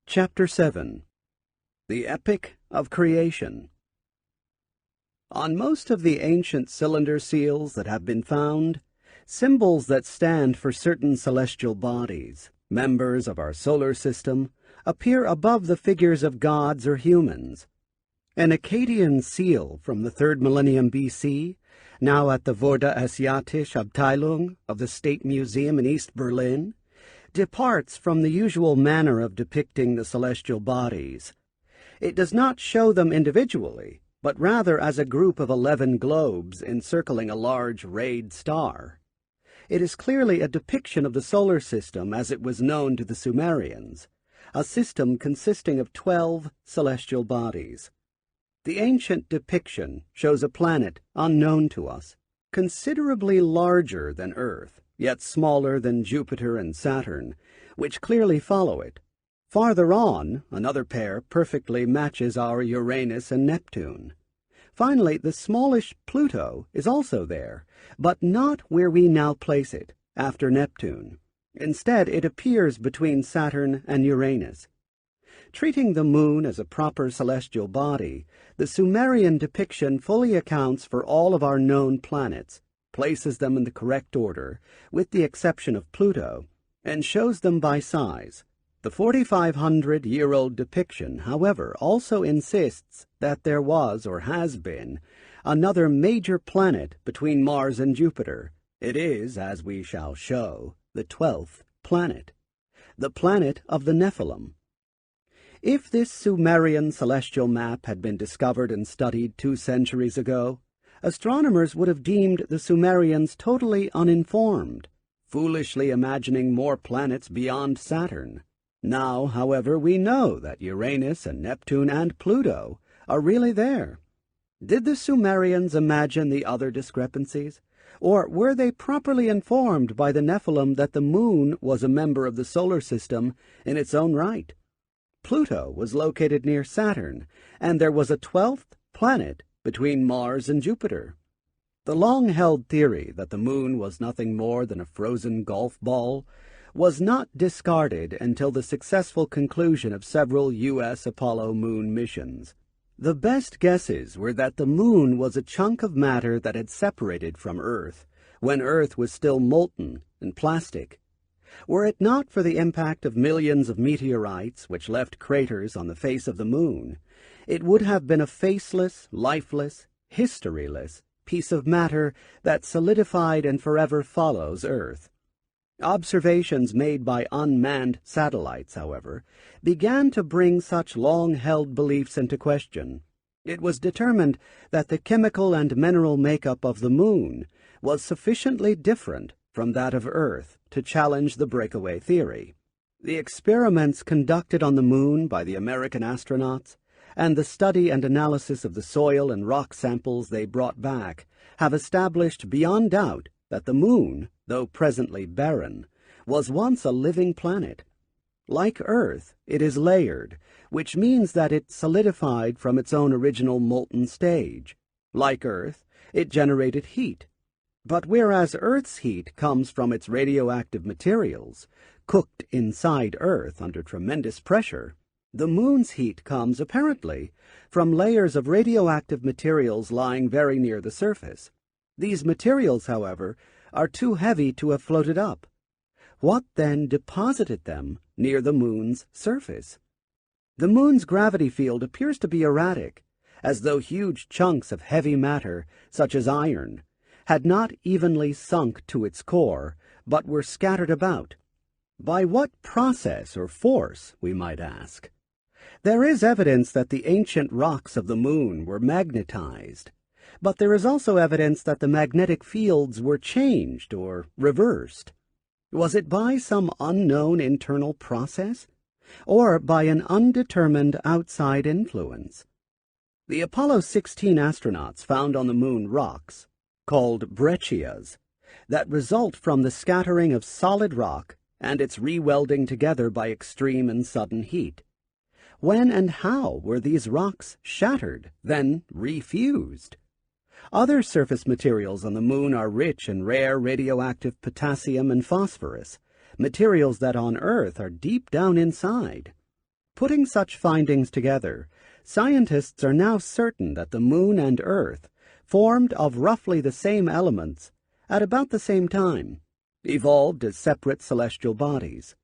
Chapter 7. The Epic of Creation. On most of the ancient cylinder seals that have been found, symbols that stand for certain celestial bodies, members of our solar system, appear above the figures of gods or humans. An Akkadian seal from the 3rd millennium BC, now at the Vorder Asiatische Abteilung of the State Museum in East Berlin, departs from the usual manner of depicting the celestial bodies. It does not show them individually, but rather as a group of 11 globes encircling a large rayed star. It is clearly a depiction of the solar system as it was known to the Sumerians, a system consisting of 12 celestial bodies. The ancient depiction shows a planet unknown to us, considerably larger than Earth, yet smaller than Jupiter and Saturn, which clearly follow it. Farther on, another pair perfectly matches our Uranus and Neptune. Finally, the smallish Pluto is also there, but not where we now place it, after Neptune. Instead, it appears between Saturn and Uranus. Treating the moon as a proper celestial body, the Sumerian depiction fully accounts for all of our known planets, places them in the correct order, with the exception of Pluto, and shows them by size. The 4,500-year-old depiction, however, also insists that there was, or has been, another major planet between Mars and Jupiter. It is, as we shall show, the 12th planet, the planet of the Nephilim. If this Sumerian celestial map had been discovered and studied 2 centuries ago, astronomers would have deemed the Sumerians totally uninformed, foolishly imagining more planets beyond Saturn. Now, however, we know that Uranus and Neptune and Pluto are really there. Did the Sumerians imagine the other discrepancies? Or were they properly informed by the Nephilim that the moon was a member of the solar system in its own right? Pluto was located near Saturn, and there was a 12th planet between Mars and Jupiter. The long-held theory that the moon was nothing more than a frozen golf ball was not discarded until the successful conclusion of several U.S. Apollo moon missions. The best guesses were that the moon was a chunk of matter that had separated from Earth, when Earth was still molten and plastic. Were it not for the impact of millions of meteorites which left craters on the face of the moon, it would have been a faceless, lifeless, historyless piece of matter that solidified and forever follows Earth. Observations made by unmanned satellites, however, began to bring such long-held beliefs into question. It was determined that the chemical and mineral makeup of the moon was sufficiently different from that of Earth to challenge the breakaway theory. The experiments conducted on the moon by the American astronauts and the study and analysis of the soil and rock samples they brought back have established beyond doubt that the moon, though presently barren, was once a living planet. Like Earth, it is layered, which means that it solidified from its own original molten stage. Like Earth, it generated heat. But whereas Earth's heat comes from its radioactive materials, cooked inside Earth under tremendous pressure, the moon's heat comes, apparently, from layers of radioactive materials lying very near the surface. These materials, however, are too heavy to have floated up. What then deposited them near the moon's surface? The moon's gravity field appears to be erratic, as though huge chunks of heavy matter, such as iron, had not evenly sunk to its core, but were scattered about. By what process or force, we might ask? There is evidence that the ancient rocks of the moon were magnetized, but there is also evidence that the magnetic fields were changed or reversed. Was it by some unknown internal process, or by an undetermined outside influence? The Apollo 16 astronauts found on the moon rocks, called breccias, that result from the scattering of solid rock and its re-welding together by extreme and sudden heat. When and how were these rocks shattered, then refused? Other surface materials on the moon are rich in rare radioactive potassium and phosphorus, materials that on Earth are deep down inside. Putting such findings together, scientists are now certain that the Moon and Earth, formed of roughly the same elements at about the same time, evolved as separate celestial bodies.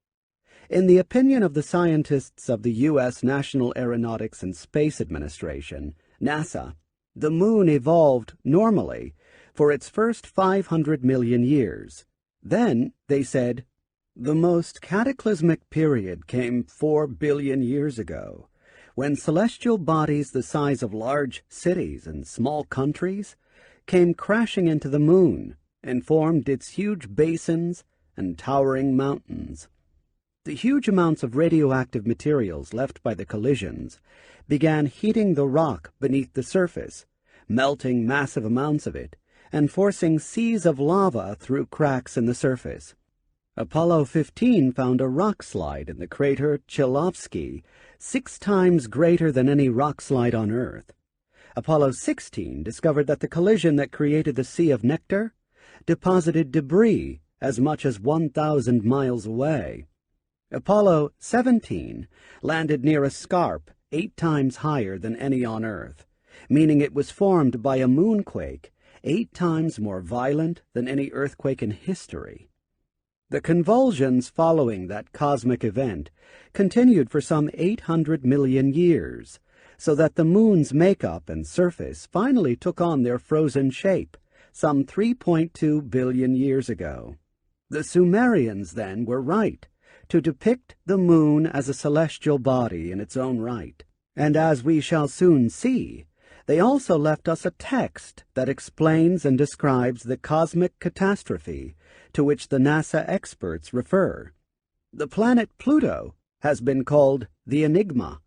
In the opinion of the scientists of the U.S. National Aeronautics and Space Administration, NASA, the Moon evolved normally for its first 500 million years. Then, they said, the most cataclysmic period came 4 billion years ago, when celestial bodies the size of large cities and small countries came crashing into the Moon and formed its huge basins and towering mountains. The huge amounts of radioactive materials left by the collisions began heating the rock beneath the surface, melting massive amounts of it, and forcing seas of lava through cracks in the surface. Apollo 15 found a rock slide in the crater Chilovsky, 6 times greater than any rock slide on Earth. Apollo 16 discovered that the collision that created the Sea of Nectar deposited debris as much as 1,000 miles away. Apollo 17 landed near a scarp 8 times higher than any on Earth, meaning it was formed by a moonquake 8 times more violent than any earthquake in history. The convulsions following that cosmic event continued for some 800 million years, so that the Moon's makeup and surface finally took on their frozen shape some 3.2 billion years ago. The Sumerians, then, were right to depict the Moon as a celestial body in its own right, and as we shall soon see, they also left us a text that explains and describes the cosmic catastrophe to which the NASA experts refer. The planet Pluto has been called the Enigma.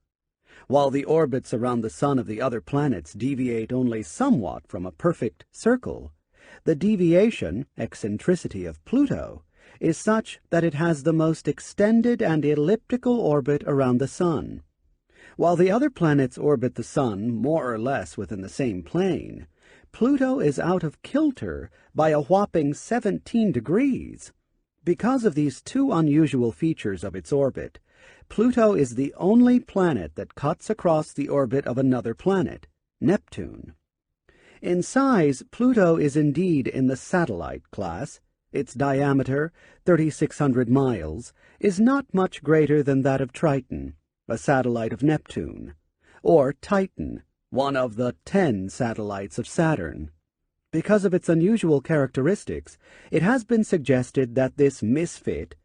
While the orbits around the sun of the other planets deviate only somewhat from a perfect circle, the deviation, eccentricity of Pluto, is such that it has the most extended and elliptical orbit around the sun. While the other planets orbit the sun more or less within the same plane, Pluto is out of kilter by a whopping 17 degrees. Because of these two unusual features of its orbit, Pluto is the only planet that cuts across the orbit of another planet, Neptune. In size, Pluto is indeed in the satellite class. Its diameter, 3,600 miles, is not much greater than that of Triton, a satellite of Neptune, or Titan, one of the 10 satellites of Saturn. Because of its unusual characteristics, it has been suggested that this misfit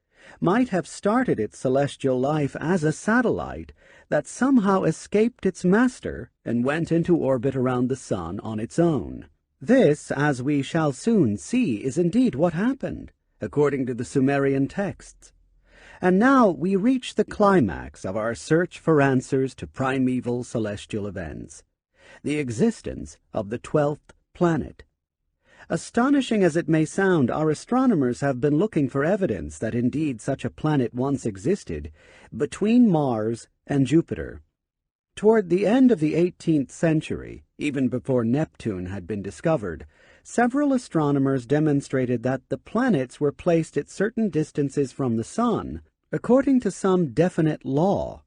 might have started its celestial life as a satellite that somehow escaped its master and went into orbit around the sun on its own. This, as we shall soon see, is indeed what happened, according to the Sumerian texts. And now we reach the climax of our search for answers to primeval celestial events, the existence of the 12th planet. Astonishing as it may sound, our astronomers have been looking for evidence that indeed such a planet once existed between Mars and Jupiter. Toward the end of the 18th century, even before Neptune had been discovered, several astronomers demonstrated that the planets were placed at certain distances from the Sun, according to some definite law.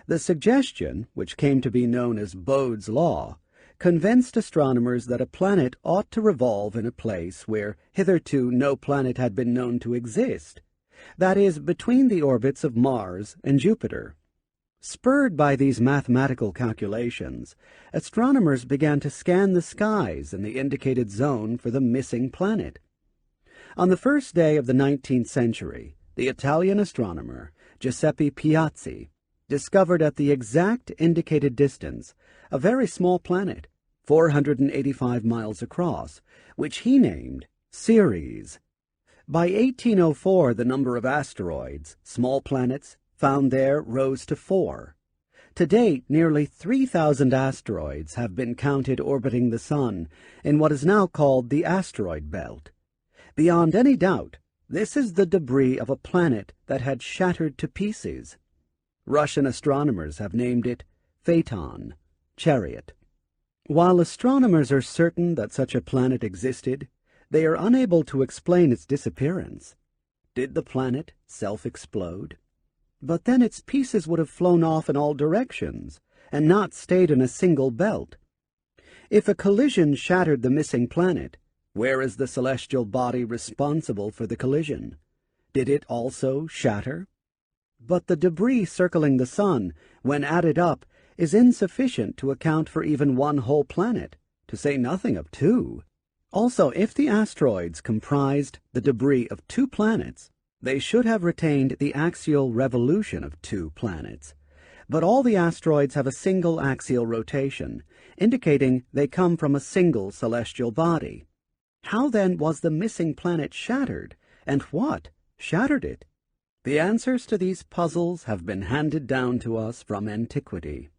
The suggestion, which came to be known as Bode's Law, convinced astronomers that a planet ought to revolve in a place where hitherto no planet had been known to exist, that is, between the orbits of Mars and Jupiter. Spurred by these mathematical calculations, astronomers began to scan the skies in the indicated zone for the missing planet. On the first day of the 19th century, the Italian astronomer Giuseppe Piazzi discovered at the exact indicated distance a very small planet, 485 miles across, which he named Ceres. By 1804, the number of asteroids, small planets, found there rose to 4. To date, nearly 3,000 asteroids have been counted orbiting the Sun in what is now called the asteroid belt. Beyond any doubt, this is the debris of a planet that had shattered to pieces. Russian astronomers have named it Phaeton, chariot. While astronomers are certain that such a planet existed, they are unable to explain its disappearance. Did the planet self-explode? but then its pieces would have flown off in all directions, and not stayed in a single belt. If a collision shattered the missing planet, where is the celestial body responsible for the collision? Did it also shatter? But the debris circling the sun, when added up, is insufficient to account for even one whole planet, to say nothing of two. Also, if the asteroids comprised the debris of two planets, they should have retained the axial revolution of two planets. But all the asteroids have a single axial rotation, indicating they come from a single celestial body. How then was the missing planet shattered, and what shattered it? The answers to these puzzles have been handed down to us from antiquity.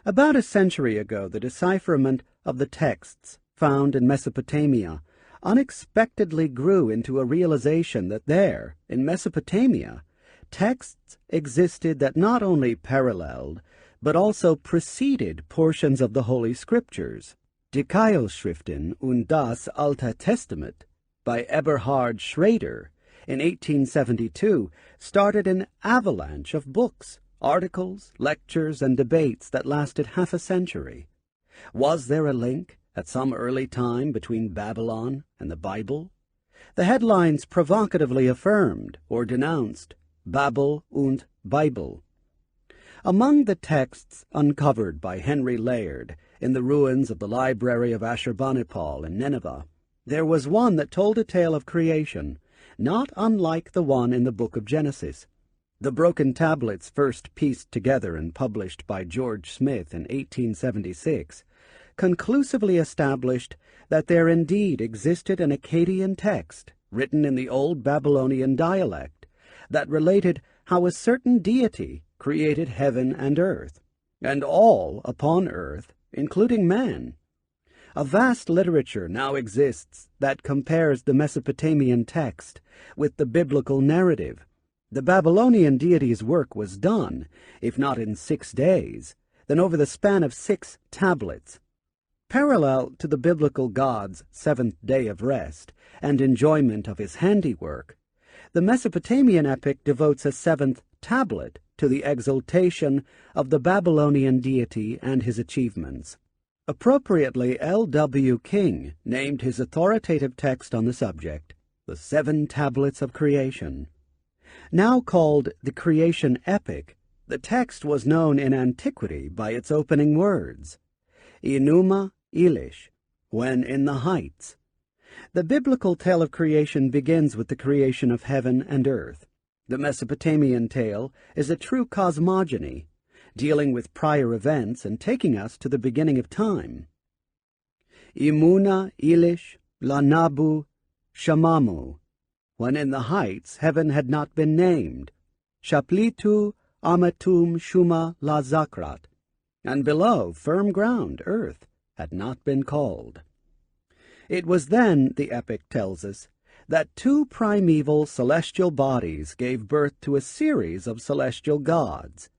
About a century ago, the decipherment of the texts found in Mesopotamia unexpectedly grew into a realization that there, in Mesopotamia, texts existed that not only paralleled, but also preceded portions of the Holy Scriptures. Die Keilschriften und das Alte Testament by Eberhard Schrader in 1872 started an avalanche of books, articles, lectures, and debates that lasted half a century. Was there a link at some early time between Babylon and the Bible? The headlines provocatively affirmed or denounced Babel und Bible. Among the texts uncovered by Henry Layard in the ruins of the library of Ashurbanipal in Nineveh, there was one that told a tale of creation, not unlike the one in the book of Genesis. The broken tablets, first pieced together and published by George Smith in 1876, conclusively established that there indeed existed an Akkadian text, written in the old Babylonian dialect, that related how a certain deity created heaven and earth, and all upon earth, including man. A vast literature now exists that compares the Mesopotamian text with the biblical narrative. The Babylonian deity's work was done, if not in 6 days, then over the span of 6 tablets. Parallel to the biblical God's 7th day of rest and enjoyment of his handiwork, the Mesopotamian epic devotes a 7th tablet to the exaltation of the Babylonian deity and his achievements. Appropriately, L.W. King named his authoritative text on the subject, the 7 Tablets of Creation. Now called the Creation Epic, the text was known in antiquity by its opening words, Enuma Elish, when in the heights. The biblical tale of creation begins with the creation of heaven and earth. The Mesopotamian tale is a true cosmogony, dealing with prior events and taking us to the beginning of time. Imuna Elish Lanabu Shamamu, when in the heights heaven had not been named, Shaplitu Amatum Shuma La Zakrat, and below firm ground, earth, had not been called. It was then, the epic tells us, that 2 primeval celestial bodies gave birth to a series of celestial gods.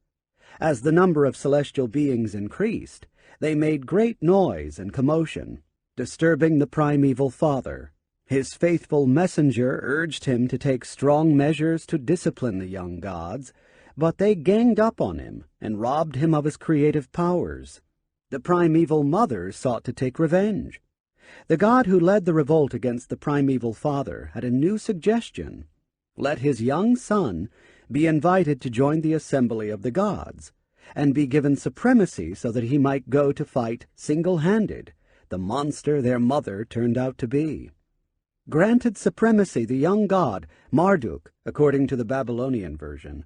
As the number of celestial beings increased, they made great noise and commotion, disturbing the primeval father. His faithful messenger urged him to take strong measures to discipline the young gods, but they ganged up on him and robbed him of his creative powers. The primeval mother sought to take revenge. The god who led the revolt against the primeval father had a new suggestion. Let his young son be invited to join the assembly of the gods, and be given supremacy so that he might go to fight single-handed the monster their mother turned out to be. Granted supremacy, the young god, Marduk, according to the Babylonian version,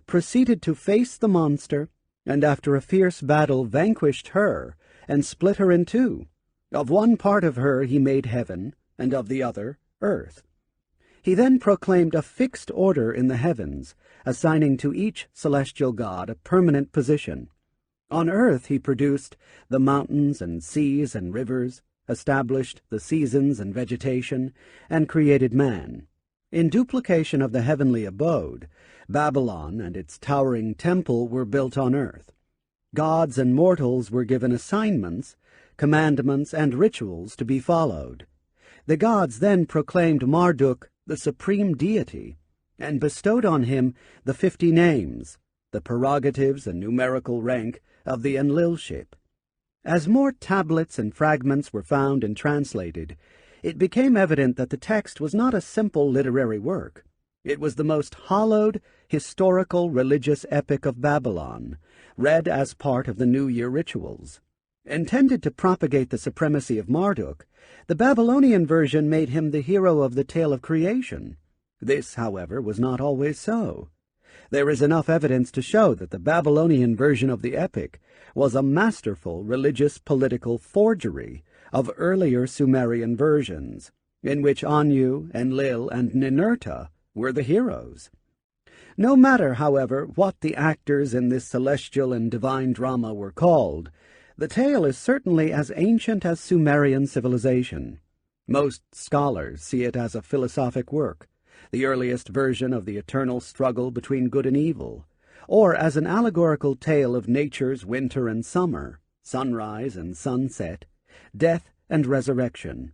proceeded to face the monster, and after a fierce battle vanquished her and split her in 2. Of one part of her he made heaven, and of the other earth. He then proclaimed a fixed order in the heavens, assigning to each celestial god a permanent position. On earth he produced the mountains and seas and rivers, established the seasons and vegetation, and created man. In duplication of the heavenly abode, Babylon and its towering temple were built on earth. Gods and mortals were given assignments, commandments, and rituals to be followed. The gods then proclaimed Marduk the supreme deity, and bestowed on him the 50 names, the prerogatives and numerical rank of the Enlilship. As more tablets and fragments were found and translated, it became evident that the text was not a simple literary work. It was the most hallowed, historical, religious epic of Babylon, read as part of the New Year rituals. Intended to propagate the supremacy of Marduk, the Babylonian version made him the hero of the tale of creation. This, however, was not always so. There is enough evidence to show that the Babylonian version of the epic was a masterful religious political forgery of earlier Sumerian versions, in which Anu, Enlil, and Ninurta were the heroes. No matter, however, what the actors in this celestial and divine drama were called, the tale is certainly as ancient as Sumerian civilization. Most scholars see it as a philosophic work, the earliest version of the eternal struggle between good and evil, or as an allegorical tale of nature's winter and summer, sunrise and sunset, death and resurrection.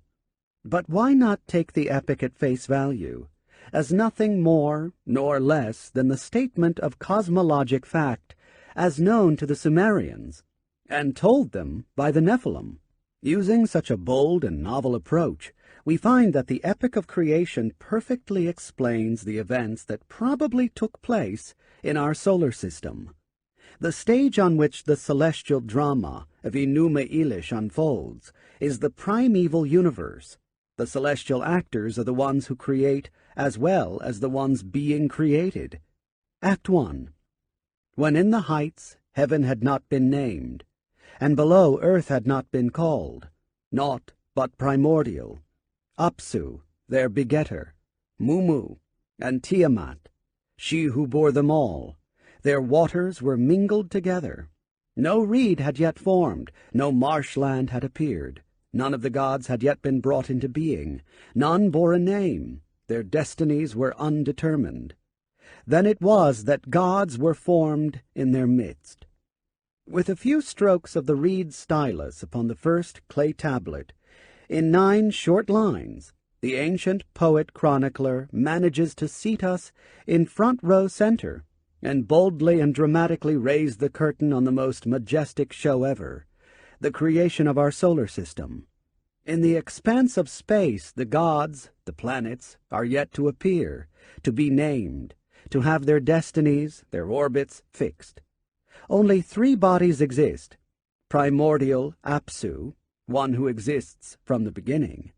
But why not take the epic at face value, as nothing more nor less than the statement of cosmologic fact as known to the Sumerians, and told them by the Nephilim? Using such a bold and novel approach, we find that the epic of creation perfectly explains the events that probably took place in our solar system. The stage on which the celestial drama of Enuma Elish unfolds is the primeval universe. The celestial actors are the ones who create as well as the ones being created. Act 1. When in the heights heaven had not been named, and below earth had not been called, naught but primordial, Apsu, their begetter, Mumu, and Tiamat, she who bore them all, their waters were mingled together. No reed had yet formed, no marshland had appeared, none of the gods had yet been brought into being, none bore a name, their destinies were undetermined. Then it was that gods were formed in their midst. With a few strokes of the reed stylus upon the first clay tablet, in 9 short lines, the ancient poet-chronicler manages to seat us in front-row center and boldly and dramatically raise the curtain on the most majestic show ever, the creation of our solar system. In the expanse of space, the gods, the planets, are yet to appear, to be named, to have their destinies, their orbits fixed. Only 3 bodies exist: primordial Apsu, one who exists from the beginning;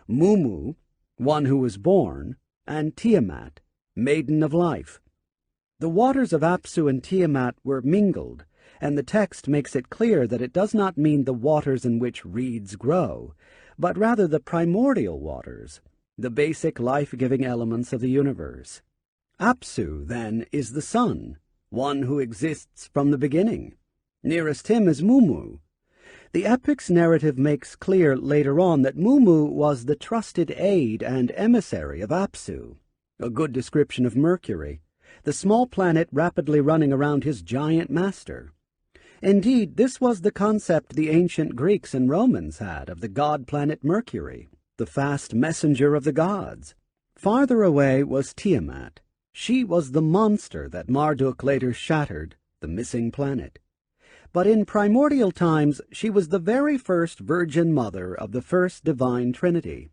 Mumu, one who was born; and Tiamat, maiden of life. The waters of Apsu and Tiamat were mingled, and the text makes it clear that it does not mean the waters in which reeds grow, but rather the primordial waters, the basic life-giving elements of the universe. Apsu, then, is the sun, one who exists from the beginning. Nearest him is Mumu. The epic's narrative makes clear later on that Mumu was the trusted aide and emissary of Apsu, a good description of Mercury, the small planet rapidly running around his giant master. Indeed, this was the concept the ancient Greeks and Romans had of the god-planet Mercury, the fast messenger of the gods. Farther away was Tiamat. She was the monster that Marduk later shattered, the missing planet. But in primordial times she was the very first virgin mother of the first divine trinity.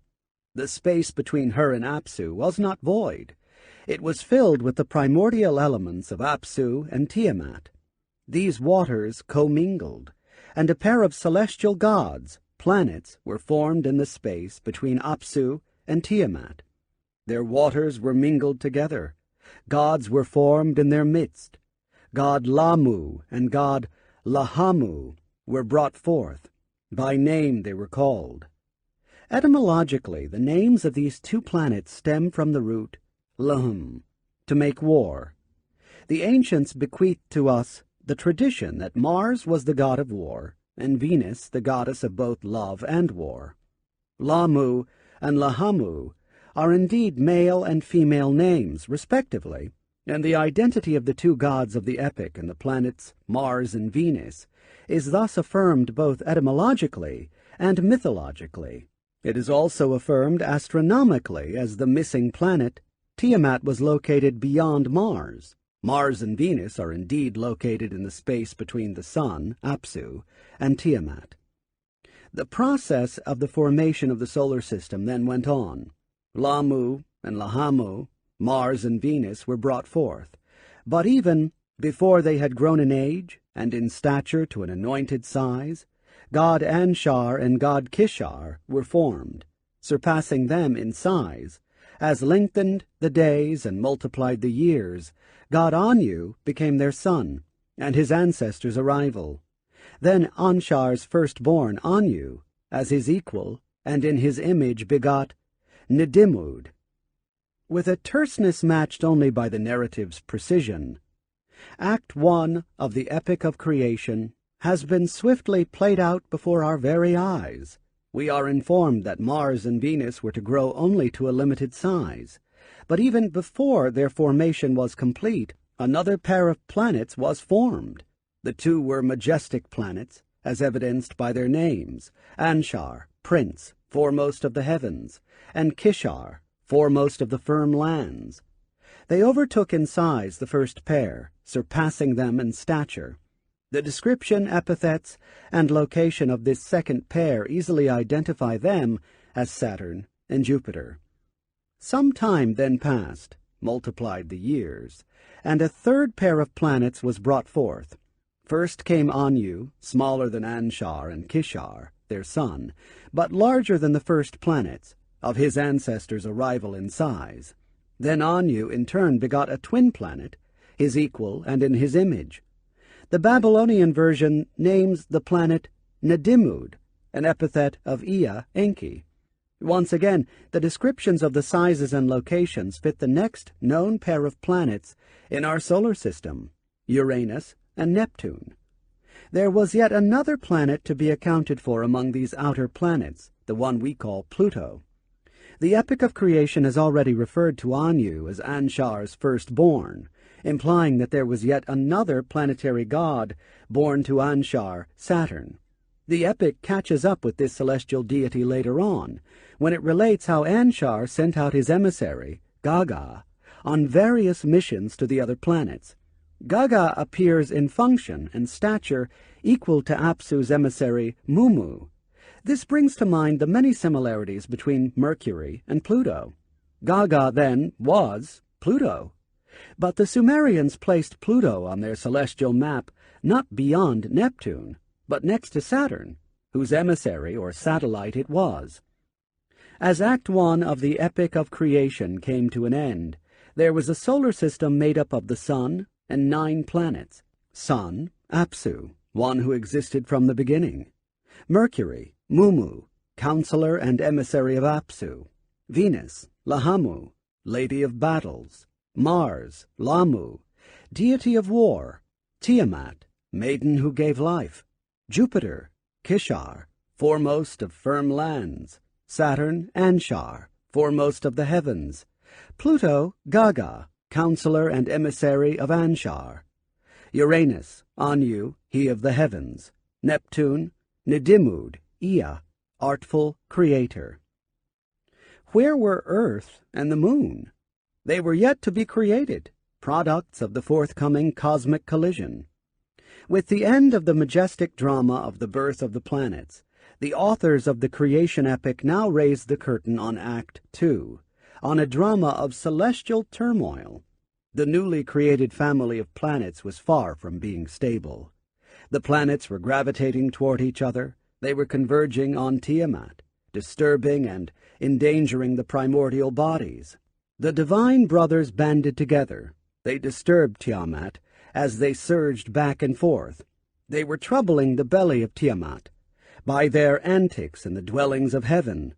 The space between her and Apsu was not void. It was filled with the primordial elements of Apsu and Tiamat. These waters commingled, and a pair of celestial gods, planets, were formed in the space between Apsu and Tiamat. Their waters were mingled together. Gods were formed in their midst. God Lamu and God Lahamu were brought forth. By name they were called. Etymologically, the names of these 2 planets stem from the root Lahum, to make war. The ancients bequeathed to us the tradition that Mars was the god of war, and Venus the goddess of both love and war. Lamu and Lahamu are indeed male and female names, respectively, and the identity of the 2 gods of the epic and the planets Mars and Venus is thus affirmed both etymologically and mythologically. It is also affirmed astronomically as the missing planet Tiamat was located beyond Mars. Mars and Venus are indeed located in the space between the Sun, Apsu, and Tiamat. The process of the formation of the solar system then went on. Lamu and Lahamu, Mars and Venus, were brought forth, but even before they had grown in age and in stature to an anointed size, god Anshar and god Kishar were formed, surpassing them in size. As lengthened the days and multiplied the years, god Anu became their son, and his ancestors a rival. Then Anshar's firstborn, Anu, as his equal, and in his image begot Nidimud. With a terseness matched only by the narrative's precision, Act 1 of the Epic of Creation has been swiftly played out before our very eyes. We are informed that Mars and Venus were to grow only to a limited size, but even before their formation was complete, another pair of planets was formed. The two were majestic planets, as evidenced by their names: Anshar, prince, foremost of the heavens, and Kishar, foremost of the firm lands. They overtook in size the first pair, surpassing them in stature. The description, epithets, and location of this second pair easily identify them as Saturn and Jupiter. Some time then passed, multiplied the years, and a third pair of planets was brought forth. First came Anu, smaller than Anshar and Kishar, their son, but larger than the first planets, of his ancestors a rival in size. Then Anu in turn begot a twin planet, his equal and in his image. The Babylonian version names the planet Nidimud, an epithet of Ea, Enki. Once again, the descriptions of the sizes and locations fit the next known pair of planets in our solar system, Uranus and Neptune. There was yet another planet to be accounted for among these outer planets, the one we call Pluto. The Epic of Creation has already referred to Anu as Anshar's firstborn, implying that there was yet another planetary god born to Anshar, Saturn. The epic catches up with this celestial deity later on, when it relates how Anshar sent out his emissary, Gaga, on various missions to the other planets. Gaga appears in function and stature equal to Apsu's emissary, Mumu. This brings to mind the many similarities between Mercury and Pluto. Gaga, then, was Pluto. But the Sumerians placed Pluto on their celestial map not beyond Neptune, but next to Saturn, whose emissary or satellite it was. As Act 1 of the Epic of Creation came to an end, there was a solar system made up of the Sun and 9 planets. Sun, Apsu, one who existed from the beginning. Mercury, Mumu, counselor and emissary of Apsu. Venus, Lahamu, lady of battles. Mars, Lamu, deity of war. Tiamat, maiden who gave life. Jupiter, Kishar, foremost of firm lands. Saturn, Anshar, foremost of the heavens. Pluto, Gaga, counselor and emissary of Anshar. Uranus, Anu, he of the heavens. Neptune, Nidimud, Ea, artful creator. Where were Earth and the Moon? They were yet to be created, products of the forthcoming cosmic collision. With the end of the majestic drama of the birth of the planets, the authors of the creation epic now raise the curtain on Act 2, on a drama of celestial turmoil. The newly created family of planets was far from being stable. The planets were gravitating toward each other. They were converging on Tiamat, disturbing and endangering the primordial bodies. The divine brothers banded together. They disturbed Tiamat as they surged back and forth. They were troubling the belly of Tiamat by their antics in the dwellings of heaven.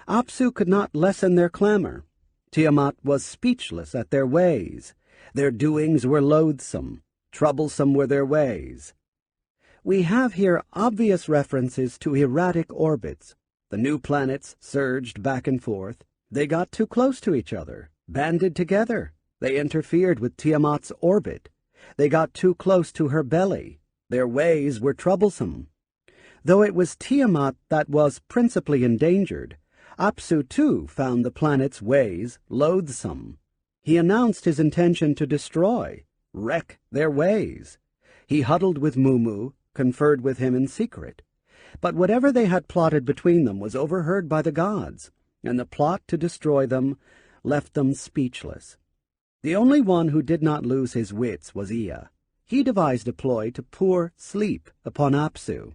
Apsu could not lessen their clamor. Tiamat was speechless at their ways. Their doings were loathsome. Troublesome were their ways. We have here obvious references to erratic orbits. The new planets surged back and forth. They got too close to each other, banded together. They interfered with Tiamat's orbit. They got too close to her belly. Their ways were troublesome. Though it was Tiamat that was principally endangered, Apsu too found the planet's ways loathsome. He announced his intention to destroy, wreck their ways. He huddled with Mumu, conferred with him in secret. But whatever they had plotted between them was overheard by the gods, and the plot to destroy them left them speechless. The only one who did not lose his wits was Ea. He devised a ploy to pour sleep upon Apsu.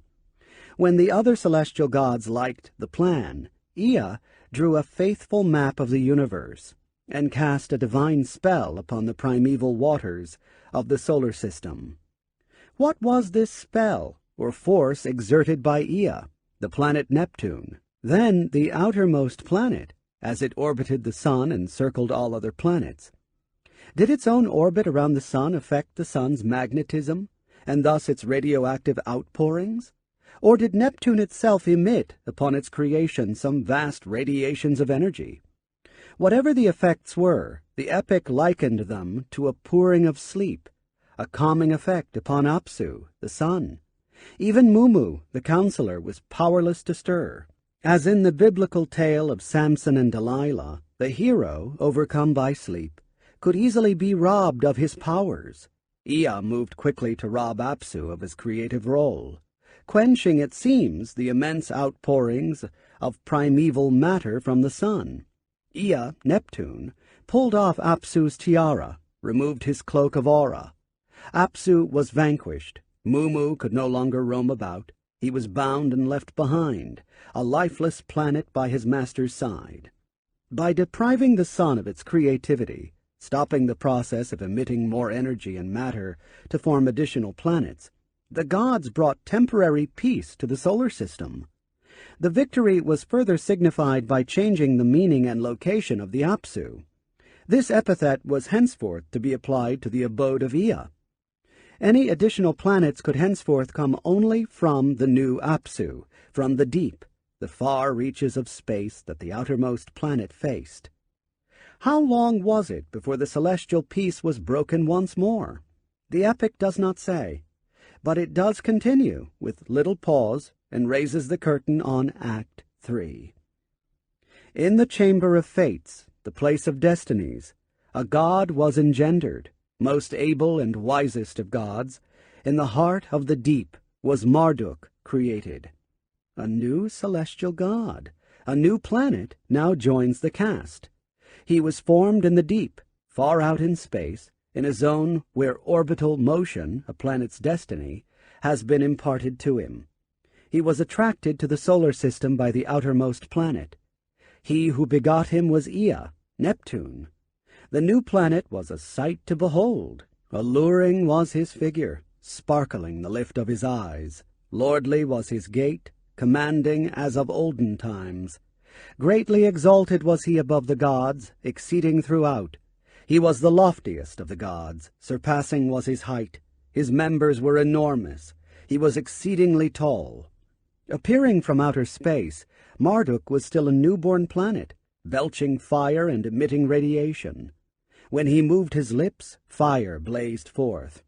When the other celestial gods liked the plan, Ea drew a faithful map of the universe and cast a divine spell upon the primeval waters of the solar system. What was this spell or force exerted by Ea, the planet Neptune, then the outermost planet, as it orbited the sun and circled all other planets? Did its own orbit around the sun affect the sun's magnetism, and thus its radioactive outpourings? Or did Neptune itself emit upon its creation some vast radiations of energy? Whatever the effects were, the epic likened them to a pouring of sleep, a calming effect upon Apsu, the sun. Even Mumu, the counselor, was powerless to stir. As in the biblical tale of Samson and Delilah, the hero, overcome by sleep, could easily be robbed of his powers. Ea moved quickly to rob Apsu of his creative role, quenching, it seems, the immense outpourings of primeval matter from the sun. Ea, Neptune, pulled off Apsu's tiara, removed his cloak of aura. Apsu was vanquished. Mumu could no longer roam about. He was bound and left behind, a lifeless planet by his master's side. By depriving the sun of its creativity, stopping the process of emitting more energy and matter to form additional planets, the gods brought temporary peace to the solar system. The victory was further signified by changing the meaning and location of the Apsu. This epithet was henceforth to be applied to the abode of Ea. Any additional planets could henceforth come only from the new Apsu, from the deep, the far reaches of space that the outermost planet faced. How long was it before the celestial peace was broken once more? The epic does not say, but it does continue with little pause and raises the curtain on Act 3. In the chamber of fates, the place of destinies, a god was engendered, most able and wisest of gods. In the heart of the deep was Marduk created. A new celestial god, a new planet, now joins the cast. He was formed in the deep, far out in space, in a zone where orbital motion, a planet's destiny, has been imparted to him. He was attracted to the solar system by the outermost planet. He who begot him was Ea, Neptune. The new planet was a sight to behold. Alluring was his figure, sparkling the lift of his eyes. Lordly was his gait, commanding as of olden times. Greatly exalted was he above the gods, exceeding throughout. He was the loftiest of the gods, surpassing was his height. His members were enormous. He was exceedingly tall. Appearing from outer space, Marduk was still a newborn planet, belching fire and emitting radiation. When he moved his lips, fire blazed forth.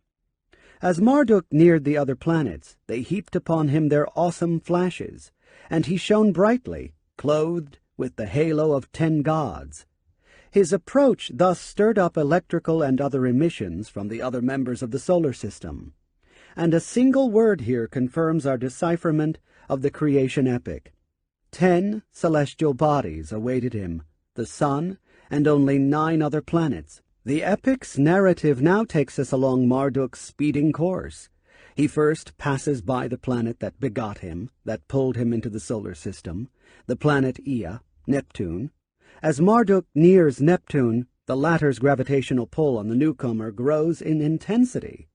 As Marduk neared the other planets, they heaped upon him their awesome flashes, and he shone brightly, clothed with the halo of 10 gods. His approach thus stirred up electrical and other emissions from the other members of the solar system. And a single word here confirms our decipherment of the creation epic. 10 celestial bodies awaited him, the sun, and only 9 other planets. The epic's narrative now takes us along Marduk's speeding course. He first passes by the planet that begot him, that pulled him into the solar system, the planet Ea, Neptune. As Marduk nears Neptune, the latter's gravitational pull on the newcomer grows in intensity.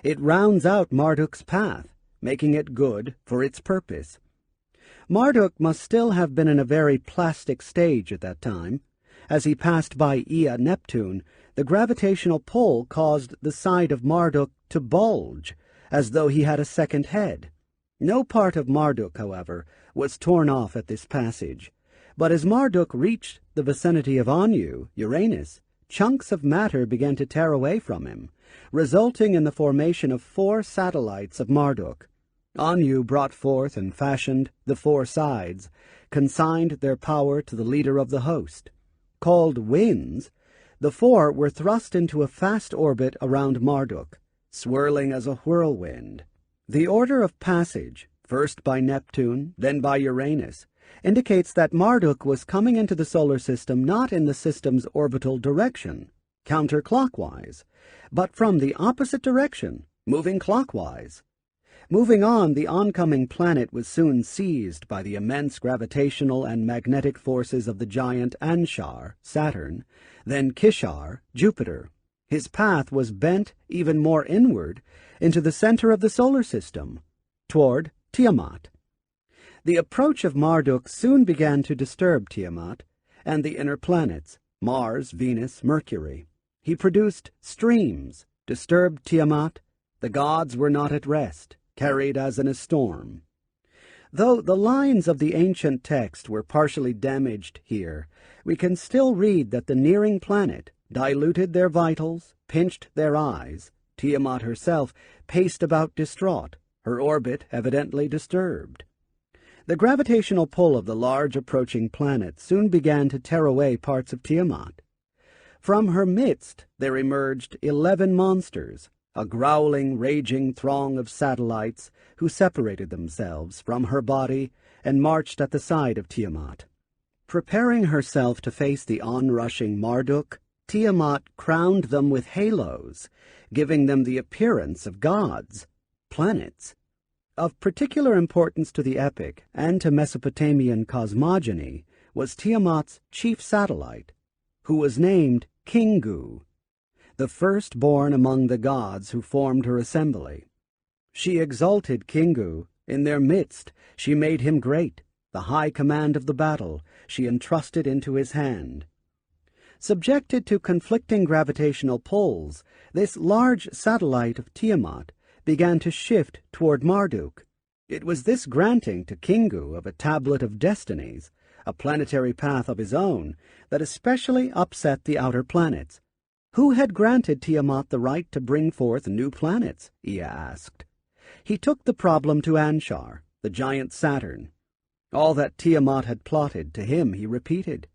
It rounds out Marduk's path, making it good for its purpose. Marduk must still have been in a very plastic stage at that time. As he passed by Ea, Neptune, the gravitational pull caused the side of Marduk to bulge, as though he had a second head. No part of Marduk, however, was torn off at this passage. But as Marduk reached the vicinity of Anu, Uranus, chunks of matter began to tear away from him, resulting in the formation of 4 satellites of Marduk. Anu brought forth and fashioned the 4 sides, consigned their power to the leader of the host. Called winds, The four were thrust into a fast orbit around Marduk, swirling as a whirlwind. The order of passage, first by Neptune, then by Uranus, indicates that Marduk was coming into the solar system not in the system's orbital direction, counterclockwise, but from the opposite direction, moving clockwise. Moving on, the oncoming planet was soon seized by the immense gravitational and magnetic forces of the giant Anshar, Saturn, then Kishar, Jupiter. His path was bent even more inward into the center of the solar system, toward Tiamat. The approach of Marduk soon began to disturb Tiamat and the inner planets, Mars, Venus, Mercury. He produced streams, disturbed Tiamat. The gods were not at rest, carried as in a storm. Though the lines of the ancient text were partially damaged here, we can still read that the nearing planet diluted their vitals, pinched their eyes. Tiamat herself paced about distraught, her orbit evidently disturbed. The gravitational pull of the large approaching planet soon began to tear away parts of Tiamat. From her midst there emerged 11 monsters, a growling, raging throng of satellites who separated themselves from her body and marched at the side of Tiamat. Preparing herself to face the onrushing Marduk, Tiamat crowned them with halos, giving them the appearance of gods, planets. Of particular importance to the epic and to Mesopotamian cosmogony was Tiamat's chief satellite, who was named Kingu, the firstborn among the gods who formed her assembly. She exalted Kingu. In their midst she made him great. The high command of the battle she entrusted into his hand. Subjected to conflicting gravitational pulls, this large satellite of Tiamat began to shift toward Marduk. It was this granting to Kingu of a tablet of destinies, a planetary path of his own, that especially upset the outer planets. Who had granted Tiamat the right to bring forth new planets? Ea asked. He took the problem to Anshar, the giant Saturn. All that Tiamat had plotted, to him he repeated.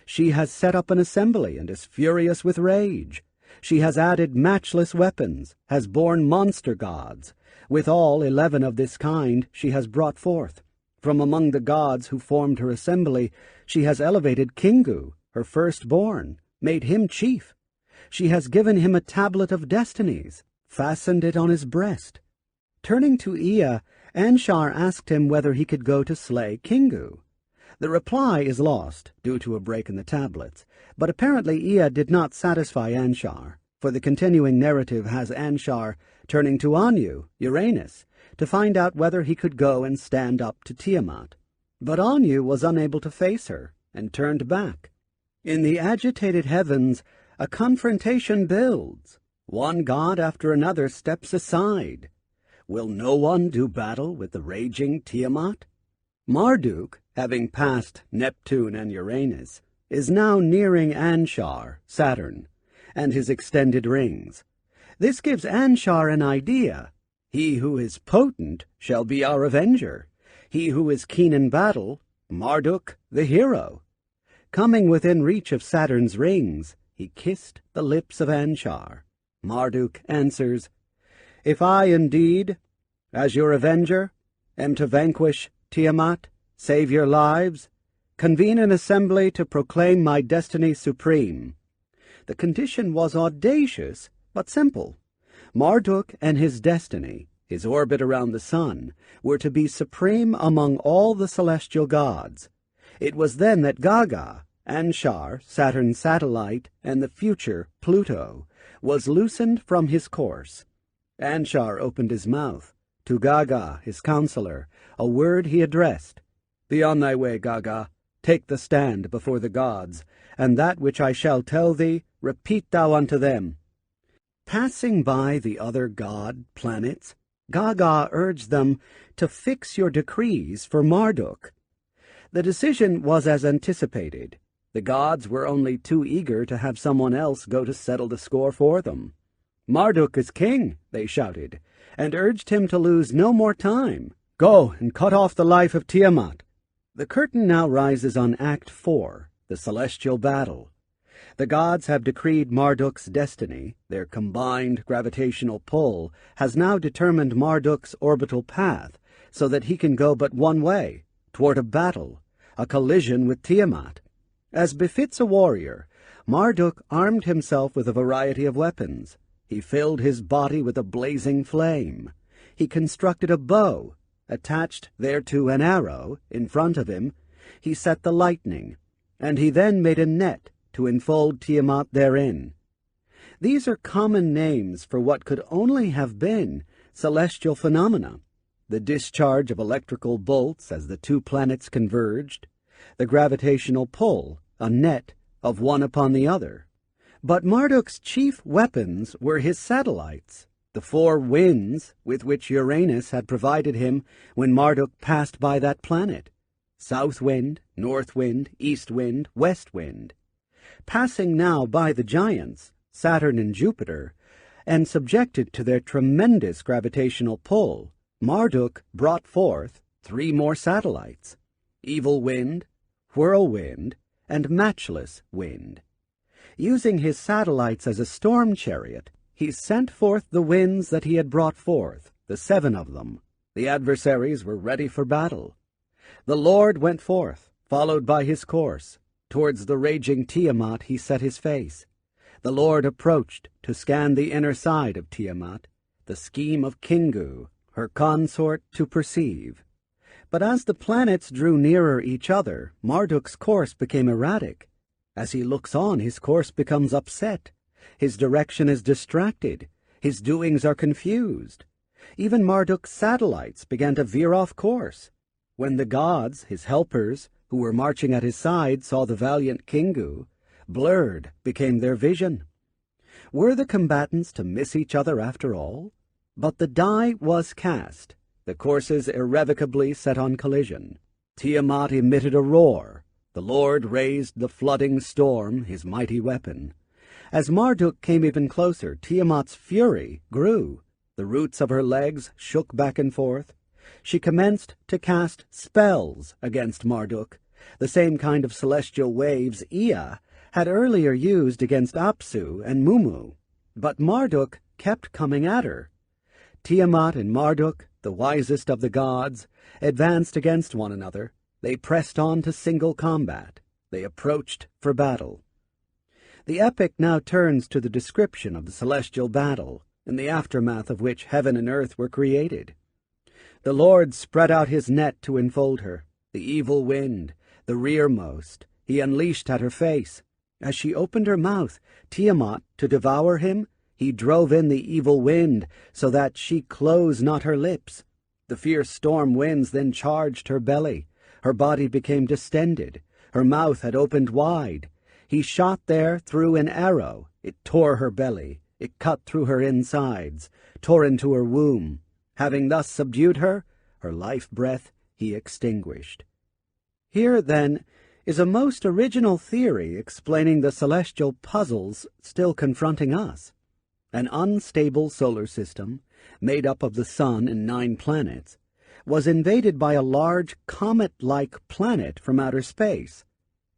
She has set up an assembly and is furious with rage. She has added matchless weapons, has borne monster gods. With all 11 of this kind she has brought forth. From among the gods who formed her assembly, she has elevated Kingu, her firstborn, made him chief. She has given him a tablet of destinies, fastened it on his breast. Turning to Ea, Anshar asked him whether he could go to slay Kingu. The reply is lost, due to a break in the tablets, but apparently Ea did not satisfy Anshar, for the continuing narrative has Anshar turning to Anu, Uranus, to find out whether he could go and stand up to Tiamat. But Anu was unable to face her, and turned back. In the agitated heavens, a confrontation builds. One god after another steps aside. Will no one do battle with the raging Tiamat? Marduk, having passed Neptune and Uranus, is now nearing Anshar, Saturn, and his extended rings. This gives Anshar an idea. He who is potent shall be our avenger. He who is keen in battle, Marduk the hero. Coming within reach of Saturn's rings, he kissed the lips of Anshar. Marduk answers, If I indeed, as your avenger, am to vanquish Tiamat, save your lives, convene an assembly to proclaim my destiny supreme. The condition was audacious, but simple. Marduk and his destiny, his orbit around the sun, were to be supreme among all the celestial gods. It was then that Gaga, Anshar, Saturn's satellite, and the future Pluto, was loosened from his course. Anshar opened his mouth. To Gaga, his counselor, a word he addressed. Be on thy way, Gaga. Take the stand before the gods, and that which I shall tell thee, repeat thou unto them. Passing by the other god planets, Gaga urged them to fix your decrees for Marduk. The decision was as anticipated. The gods were only too eager to have someone else go to settle the score for them. Marduk is king, they shouted, and urged him to lose no more time. Go and cut off the life of Tiamat. The curtain now rises on Act 4, the celestial battle. The gods have decreed Marduk's destiny. Their combined gravitational pull has now determined Marduk's orbital path, so that he can go but one way, toward a battle, a collision with Tiamat. As befits a warrior, Marduk armed himself with a variety of weapons. He filled his body with a blazing flame. He constructed a bow, attached thereto an arrow. In front of him he set the lightning, and he then made a net to enfold Tiamat therein. These are common names for what could only have been celestial phenomena: the discharge of electrical bolts as the two planets converged, the gravitational pull, a net of one upon the other. But Marduk's chief weapons were his satellites, the four winds with which Uranus had provided him when Marduk passed by that planet: south wind, north wind, east wind, west wind. Passing now by the giants, Saturn and Jupiter, and subjected to their tremendous gravitational pull, Marduk brought forth 3 more satellites: evil wind, whirlwind, and matchless wind. Using his satellites as a storm chariot, he sent forth the winds that he had brought forth, the 7 of them. The adversaries were ready for battle. The Lord went forth, followed by his course. Towards the raging Tiamat he set his face. The Lord approached to scan the inner side of Tiamat, the scheme of Kingu, her consort, to perceive. But as the planets drew nearer each other, Marduk's course became erratic. As he looks on, his course becomes upset. His direction is distracted. His doings are confused. Even Marduk's satellites began to veer off course. When the gods, his helpers, who were marching at his side, saw the valiant Kingu, blurred became their vision. Were the combatants to miss each other after all? But the die was cast, the courses irrevocably set on collision. Tiamat emitted a roar. The Lord raised the flooding storm, his mighty weapon. As Marduk came even closer, Tiamat's fury grew. The roots of her legs shook back and forth. She commenced to cast spells against Marduk, the same kind of celestial waves Ea had earlier used against Apsu and Mumu. But Marduk kept coming at her. Tiamat and Marduk, the wisest of the gods, advanced against one another. They pressed on to single combat. They approached for battle. The epic now turns to the description of the celestial battle, in the aftermath of which heaven and earth were created. The Lord spread out his net to enfold her. The evil wind, the rearmost, he unleashed at her face. As she opened her mouth, Tiamat, to devour him, he drove in the evil wind, so that she closed not her lips. The fierce storm winds then charged her belly. Her body became distended. Her mouth had opened wide. He shot there through an arrow. It tore her belly. It cut through her insides, tore into her womb. Having thus subdued her, her life-breath he extinguished. Here, then, is a most original theory explaining the celestial puzzles still confronting us. An unstable solar system, made up of the Sun and 9 planets, was invaded by a large comet-like planet from outer space.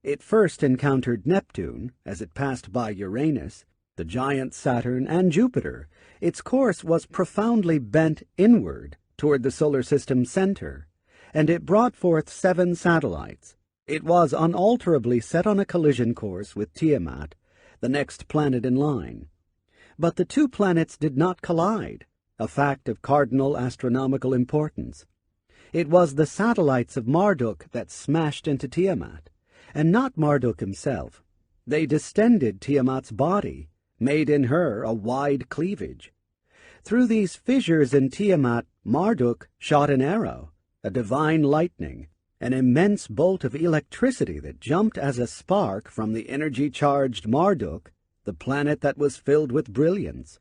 It first encountered Neptune as it passed by Uranus, the giant Saturn, and Jupiter. Its course was profoundly bent inward toward the solar system's center, and it brought forth 7 satellites. It was unalterably set on a collision course with Tiamat, the next planet in line. But the 2 planets did not collide, a fact of cardinal astronomical importance. It was the satellites of Marduk that smashed into Tiamat, and not Marduk himself. They distended Tiamat's body, made in her a wide cleavage. Through these fissures in Tiamat, Marduk shot an arrow, a divine lightning, an immense bolt of electricity that jumped as a spark from the energy-charged Marduk, the planet that was filled with brilliance.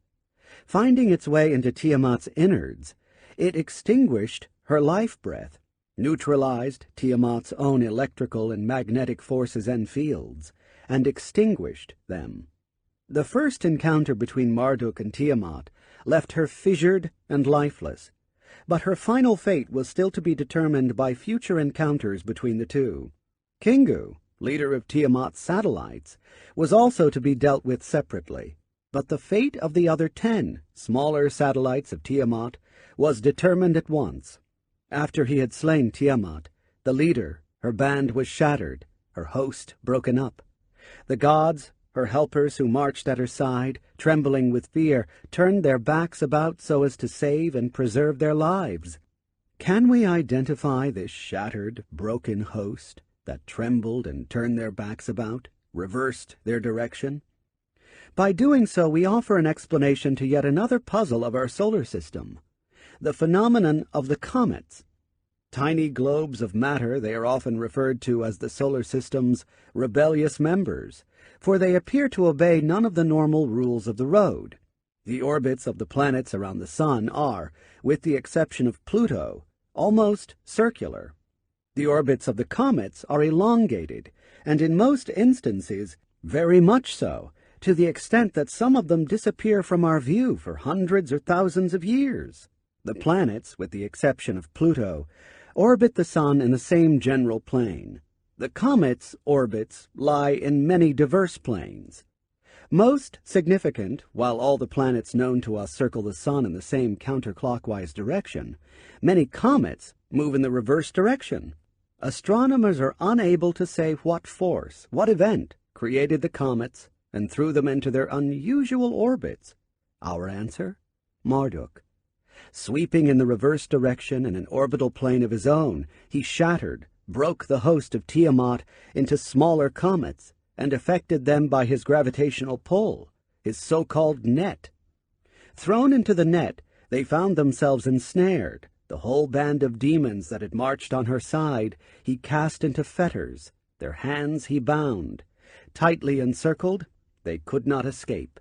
Finding its way into Tiamat's innards, it extinguished her life-breath, neutralized Tiamat's own electrical and magnetic forces and fields, and extinguished them. The first encounter between Marduk and Tiamat left her fissured and lifeless, but her final fate was still to be determined by future encounters between the two. Kingu, leader of Tiamat's satellites, was also to be dealt with separately. But the fate of the other 10 smaller satellites of Tiamat was determined at once. After he had slain Tiamat, the leader, her band was shattered, her host broken up. The gods, her helpers who marched at her side, trembling with fear, turned their backs about so as to save and preserve their lives. Can we identify this shattered, broken host that trembled and turned their backs about, reversed their direction? By doing so, we offer an explanation to yet another puzzle of our solar system, the phenomenon of the comets. Tiny globes of matter, they are often referred to as the solar system's rebellious members, for they appear to obey none of the normal rules of the road. The orbits of the planets around the sun are, with the exception of Pluto, almost circular. The orbits of the comets are elongated, and in most instances very much so, to the extent that some of them disappear from our view for hundreds or thousands of years. The planets, with the exception of Pluto, orbit the sun in the same general plane. The comets' orbits lie in many diverse planes. Most significant, while all the planets known to us circle the sun in the same counterclockwise direction, many comets move in the reverse direction. Astronomers are unable to say what force, what event, created the comets and threw them into their unusual orbits. Our answer? Marduk. Sweeping in the reverse direction in an orbital plane of his own, he shattered, broke the host of Tiamat into smaller comets, and affected them by his gravitational pull, his so-called net. Thrown into the net, they found themselves ensnared. The whole band of demons that had marched on her side he cast into fetters. Their hands he bound. Tightly encircled, they could not escape.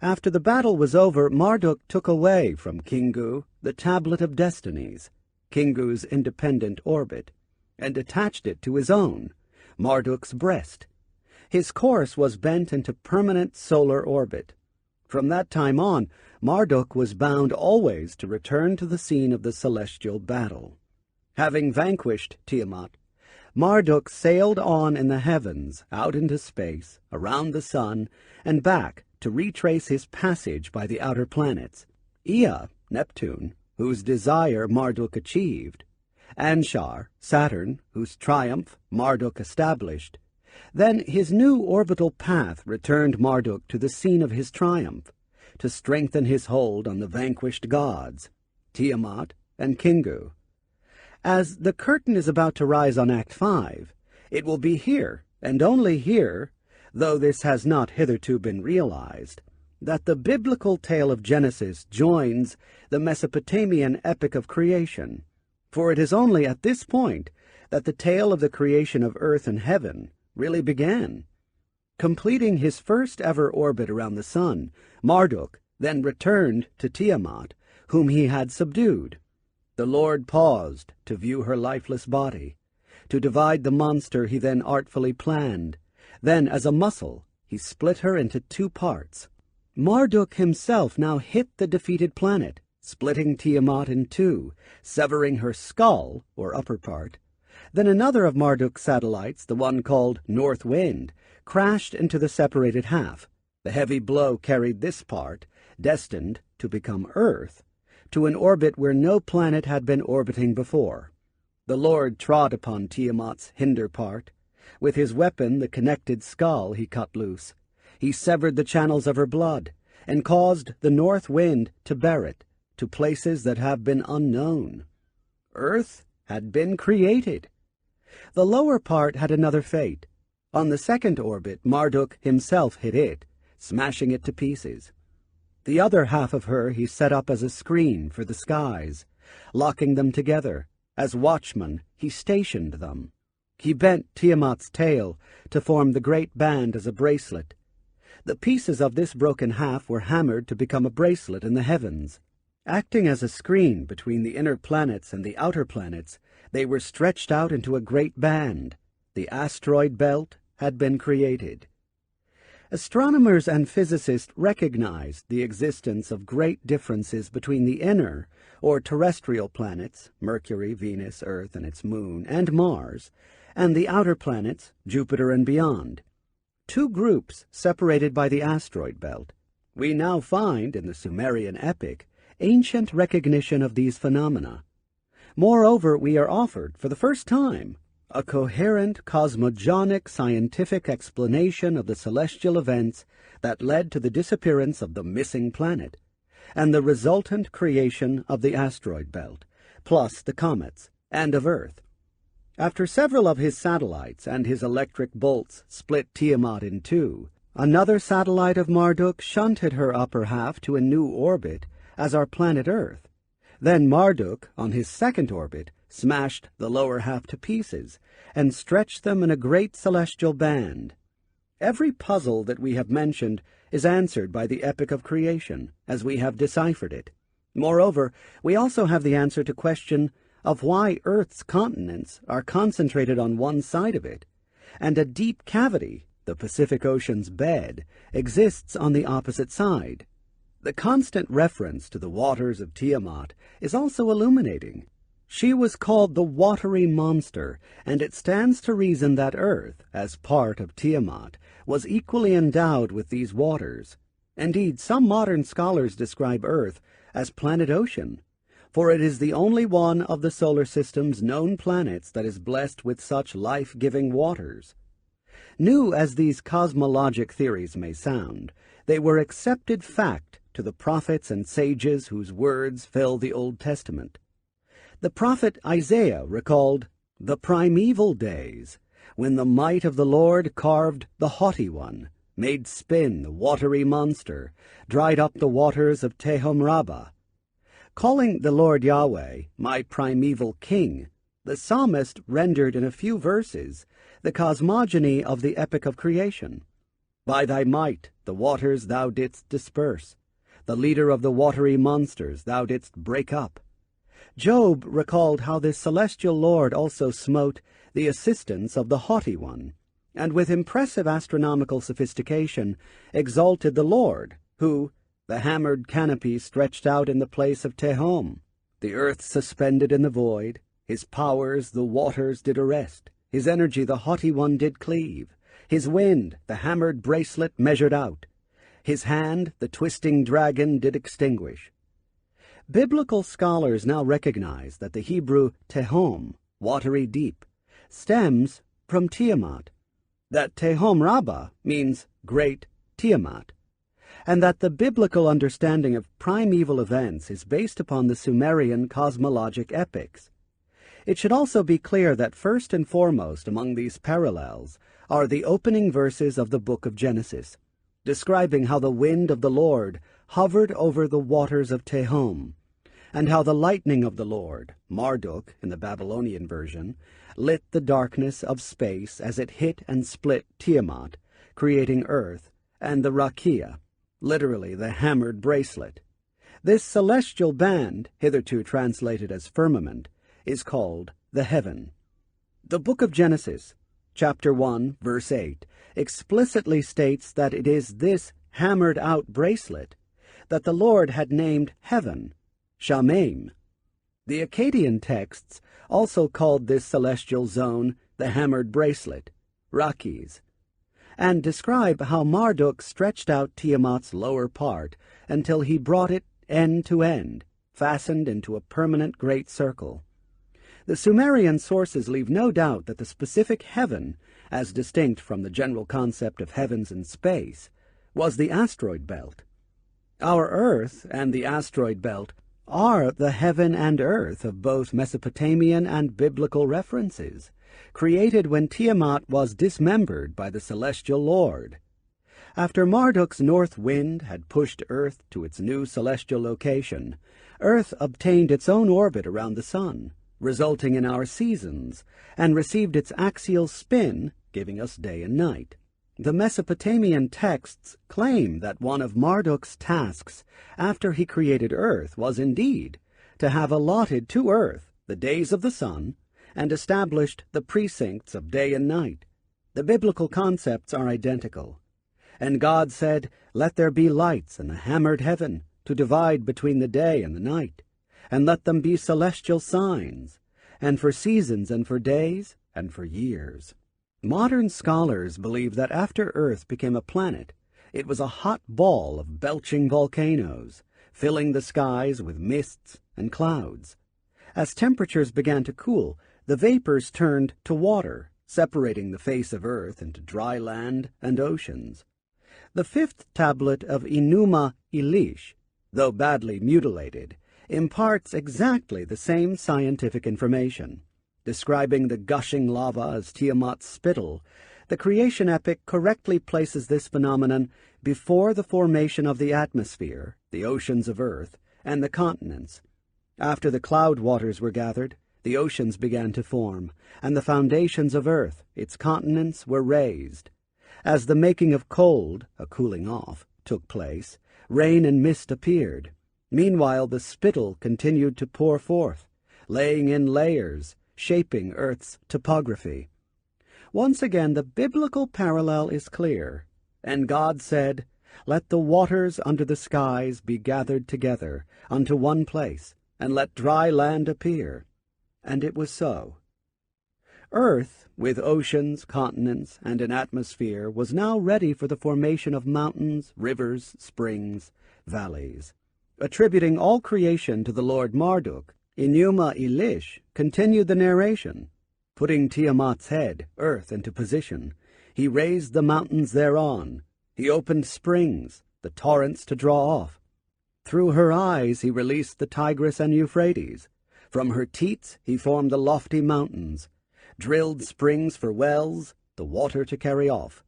After the battle was over, Marduk took away from Kingu the Tablet of Destinies, Kingu's independent orbit, and attached it to his own, Marduk's breast. His course was bent into permanent solar orbit. From that time on, Marduk was bound always to return to the scene of the celestial battle. Having vanquished Tiamat, Marduk sailed on in the heavens, out into space, around the sun, and back to retrace his passage by the outer planets. Ea, Neptune, whose desire Marduk achieved, Anshar, Saturn, whose triumph Marduk established. Then his new orbital path returned Marduk to the scene of his triumph, to strengthen his hold on the vanquished gods, Tiamat and Kingu. As the curtain is about to rise on Act 5, it will be here, and only here, though this has not hitherto been realized, that the biblical tale of Genesis joins the Mesopotamian epic of creation, for it is only at this point that the tale of the creation of earth and heaven really began. Completing his first ever orbit around the sun, Marduk then returned to Tiamat, whom he had subdued. The Lord paused to view her lifeless body. To divide the monster he then artfully planned. Then, as a muscle, he split her into 2 parts. Marduk himself now hit the defeated planet, splitting Tiamat in 2, severing her skull, or upper part. Then another of Marduk's satellites, the one called North Wind, crashed into the separated half. The heavy blow carried this part, destined to become Earth, to an orbit where no planet had been orbiting before. The Lord trod upon Tiamat's hinder part. With his weapon, the connected skull, he cut loose. He severed the channels of her blood, and caused the north wind to bear it to places that have been unknown. Earth had been created. The lower part had another fate. On the second orbit, Marduk himself hit it, smashing it to pieces. The other half of her he set up as a screen for the skies. Locking them together, as watchman, he stationed them. He bent Tiamat's tail to form the great band as a bracelet. The pieces of this broken half were hammered to become a bracelet in the heavens. Acting as a screen between the inner planets and the outer planets, they were stretched out into a great band. The asteroid belt had been created. Astronomers and physicists recognized the existence of great differences between the inner, or terrestrial planets, Mercury, Venus, Earth, and its moon, and Mars, and the outer planets, Jupiter and beyond. Two groups separated by the asteroid belt. We now find, in the Sumerian epic, ancient recognition of these phenomena. Moreover, we are offered, for the first time, a coherent cosmogonic scientific explanation of the celestial events that led to the disappearance of the missing planet, and the resultant creation of the asteroid belt, plus the comets, and of Earth. After several of his satellites and his electric bolts split Tiamat in two, another satellite of Marduk shunted her upper half to a new orbit as our planet Earth. Then Marduk, on his second orbit, smashed the lower half to pieces and stretched them in a great celestial band. Every puzzle that we have mentioned is answered by the epic of creation, as we have deciphered it. Moreover, we also have the answer to question of why Earth's continents are concentrated on one side of it, and a deep cavity, the Pacific Ocean's bed, exists on the opposite side. The constant reference to the waters of Tiamat is also illuminating. She was called the watery monster, and it stands to reason that Earth, as part of Tiamat, was equally endowed with these waters. Indeed, some modern scholars describe Earth as planet Ocean, for it is the only one of the solar system's known planets that is blessed with such life-giving waters. New as these cosmologic theories may sound, they were accepted fact to the prophets and sages whose words fill the Old Testament. The prophet Isaiah recalled the primeval days, when the might of the Lord carved the haughty one, made spin the watery monster, dried up the waters of Tehom Rabbah. Calling the Lord Yahweh, my primeval king, the psalmist rendered in a few verses the cosmogony of the epic of creation. By thy might the waters thou didst disperse, the leader of the watery monsters thou didst break up. Job recalled how this celestial Lord also smote the assistance of the haughty one, and with impressive astronomical sophistication exalted the Lord, who, the hammered canopy stretched out in the place of Tehom, the earth suspended in the void, his powers the waters did arrest, his energy the haughty one did cleave, his wind the hammered bracelet measured out, his hand the twisting dragon did extinguish. Biblical scholars now recognize that the Hebrew Tehom, watery deep, stems from Tiamat, that Tehom Rabbah means great Tiamat, and that the biblical understanding of primeval events is based upon the Sumerian cosmologic epics. It should also be clear that first and foremost among these parallels are the opening verses of the book of Genesis, describing how the wind of the Lord hovered over the waters of Tehom, and how the lightning of the Lord, Marduk in the Babylonian version, lit the darkness of space as it hit and split Tiamat, creating Earth, and the Rakia, literally the hammered bracelet. This celestial band, hitherto translated as firmament, is called the heaven. The book of Genesis, chapter 1, verse 8, explicitly states that it is this hammered-out bracelet that the Lord had named heaven, Shamaim. The Akkadian texts also called this celestial zone the hammered bracelet, Rakis, and describe how Marduk stretched out Tiamat's lower part until he brought it end to end, fastened into a permanent great circle. The Sumerian sources leave no doubt that the specific heaven, as distinct from the general concept of heavens in space, was the asteroid belt. Our Earth and the asteroid belt are the heaven and earth of both Mesopotamian and biblical references, created when Tiamat was dismembered by the celestial Lord. After Marduk's north wind had pushed Earth to its new celestial location, Earth obtained its own orbit around the sun, resulting in our seasons, and received its axial spin, giving us day and night. The Mesopotamian texts claim that one of Marduk's tasks after he created Earth was indeed to have allotted to Earth the days of the sun and established the precincts of day and night. The biblical concepts are identical. And God said, "Let there be lights in the hammered heaven to divide between the day and the night, and let them be celestial signs, and for seasons and for days, and for years. Modern scholars believe that after Earth became a planet, it was a hot ball of belching volcanoes, filling the skies with mists and clouds. As temperatures began to cool, the vapors turned to water, separating the face of Earth into dry land and oceans. The fifth tablet of Enuma Elish, though badly mutilated, imparts exactly the same scientific information. Describing the gushing lava as Tiamat's spittle, the creation epic correctly places this phenomenon before the formation of the atmosphere, the oceans of Earth, and the continents. After the cloud waters were gathered, the oceans began to form, and the foundations of Earth, its continents, were raised. As the making of cold, a cooling off, took place, rain and mist appeared. Meanwhile the spittle continued to pour forth, laying in layers, shaping Earth's topography. Once again the biblical parallel is clear. And God said, "Let the waters under the skies be gathered together unto one place, and let dry land appear." And it was so. Earth, with oceans, continents, and an atmosphere, was now ready for the formation of mountains, rivers, springs, valleys. Attributing all creation to the Lord Marduk, Enuma Elish continued the narration. Putting Tiamat's head, Earth, into position, he raised the mountains thereon. He opened springs, the torrents to draw off. Through her eyes he released the Tigris and Euphrates. From her teats he formed the lofty mountains, drilled springs for wells, the water to carry off.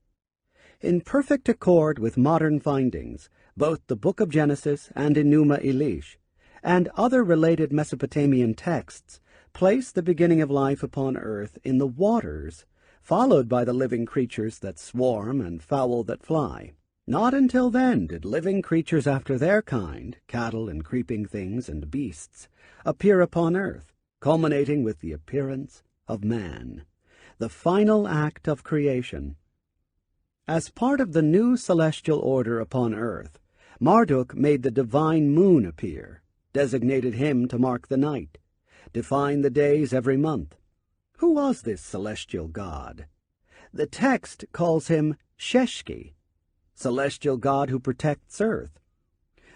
In perfect accord with modern findings, both the Book of Genesis and Enuma Elish, and other related Mesopotamian texts, place the beginning of life upon Earth in the waters, followed by the living creatures that swarm and fowl that fly. Not until then did living creatures after their kind, cattle and creeping things and beasts, appear upon Earth, culminating with the appearance of man, the final act of creation. As part of the new celestial order upon Earth, Marduk made the divine moon appear, designated him to mark the night, define the days every month. Who was this celestial god? The text calls him Sheshki, celestial god who protects Earth.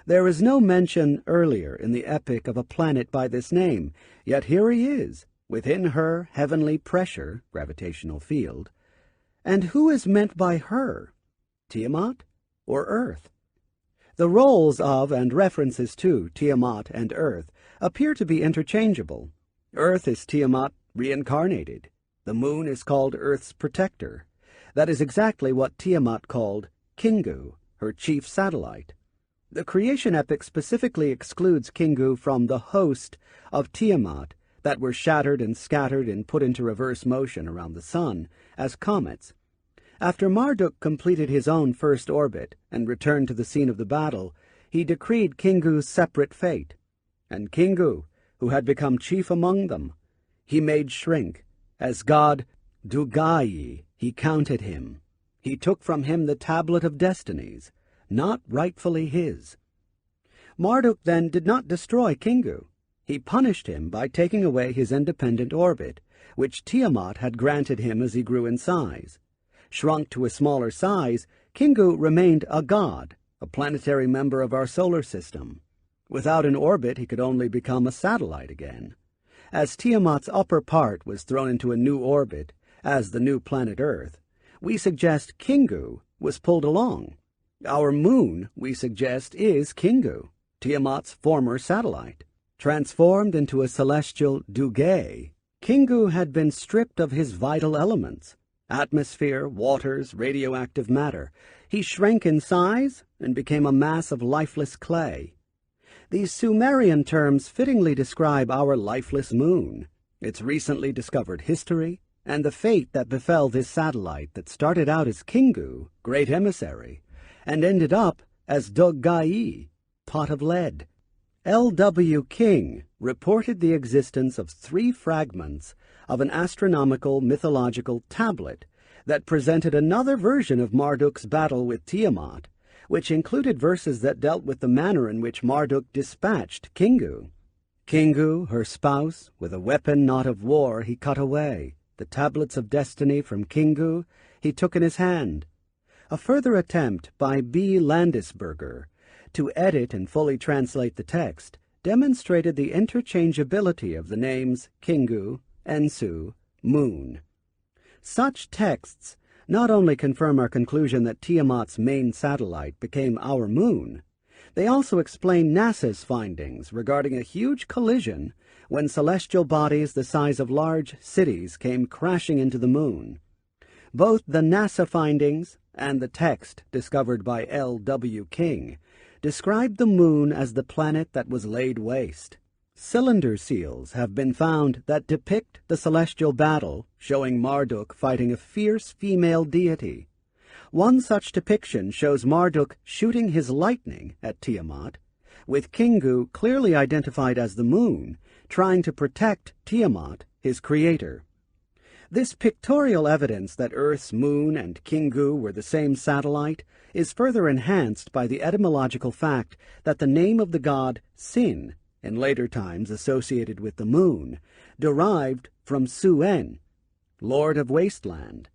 There is no mention earlier in the epic of a planet by this name, yet here he is, within her heavenly pressure, gravitational field. And who is meant by her? Tiamat or Earth? The roles of and references to Tiamat and Earth appear to be interchangeable. Earth is Tiamat reincarnated. The moon is called Earth's protector. That is exactly what Tiamat called Kingu, her chief satellite. The creation epic specifically excludes Kingu from the host of Tiamat that were shattered and scattered and put into reverse motion around the sun as comets. After Marduk completed his own first orbit and returned to the scene of the battle, he decreed Kingu's separate fate. And Kingu, who had become chief among them, he made shrink. As god Dugayi, he counted him. He took from him the tablet of destinies, not rightfully his. Marduk then did not destroy Kingu. He punished him by taking away his independent orbit, which Tiamat had granted him as he grew in size. Shrunk to a smaller size, Kingu remained a god, a planetary member of our solar system. Without an orbit, he could only become a satellite again. As Tiamat's upper part was thrown into a new orbit, as the new planet Earth, we suggest Kingu was pulled along. Our moon, we suggest, is Kingu, Tiamat's former satellite. Transformed into a celestial Dugay, Kingu had been stripped of his vital elements, atmosphere, waters, radioactive matter. He shrank in size and became a mass of lifeless clay. These Sumerian terms fittingly describe our lifeless moon, its recently discovered history, and the fate that befell this satellite that started out as Kingu, great emissary, and ended up as Dog-Gai, pot of lead. L.W. King reported the existence of 3 fragments of an astronomical mythological tablet that presented another version of Marduk's battle with Tiamat, which included verses that dealt with the manner in which Marduk dispatched Kingu. Kingu, her spouse, with a weapon not of war he cut away, the tablets of destiny from Kingu, he took in his hand. A further attempt by B. Landisberger to edit and fully translate the text demonstrated the interchangeability of the names Kingu, Ensu, Moon. Such texts not only confirm our conclusion that Tiamat's main satellite became our moon, they also explain NASA's findings regarding a huge collision when celestial bodies the size of large cities came crashing into the moon. Both the NASA findings and the text discovered by L. W. King described the moon as the planet that was laid waste. Cylinder seals have been found that depict the celestial battle, showing Marduk fighting a fierce female deity. One such depiction shows Marduk shooting his lightning at Tiamat, with Kingu clearly identified as the moon, trying to protect Tiamat, his creator. This pictorial evidence that Earth's moon and Kingu were the same satellite is further enhanced by the etymological fact that the name of the god Sin, in later times associated with the moon, derived from Su-En, Lord of Wasteland.